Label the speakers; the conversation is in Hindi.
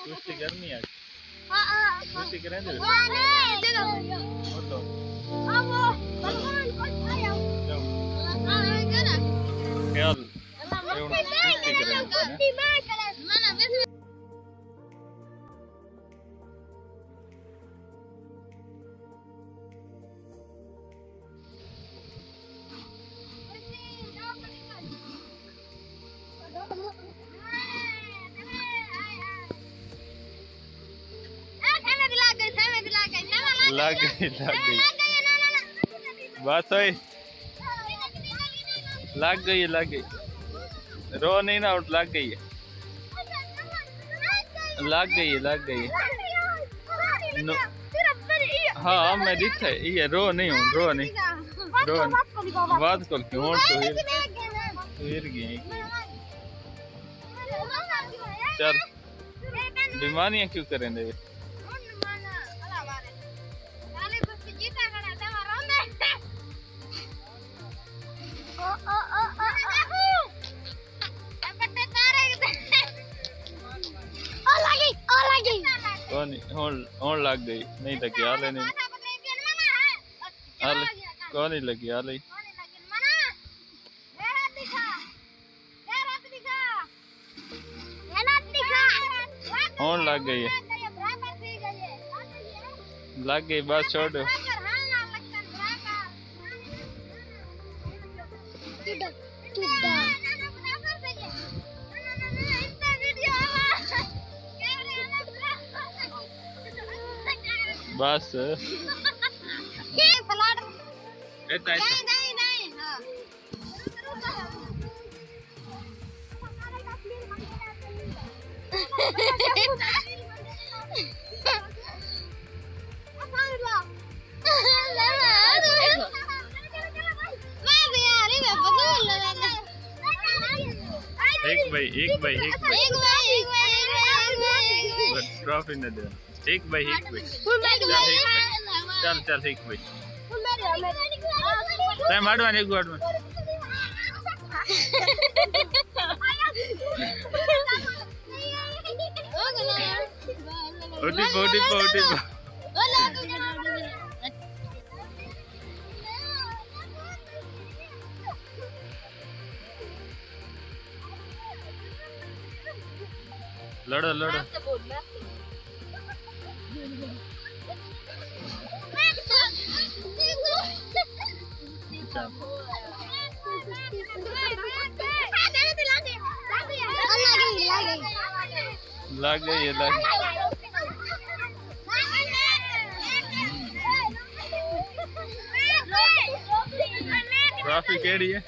Speaker 1: कुश्ती करनी है।
Speaker 2: हां
Speaker 1: कुश्ती करें दे। ख्याल कुश्ती करें। लग गई बस वही लग गई रो नहीं ना उठ लग गई हाँ मैं दिखा ये रो नहीं बात कर क्यों तो हिर गई चल बीमारियां क्यों करें दे होन लग गई नहीं लगी हाले नहीं हाले कौन नहीं लगी हाले होन लग गई है लग गई बस छोड़ दो बस एक भाई ट्रॉफी न दे एक भाई चल एक भाई टाइम हटवा एक बार में ओटी लड़ो लग गई ट्रॉफी केड़ी है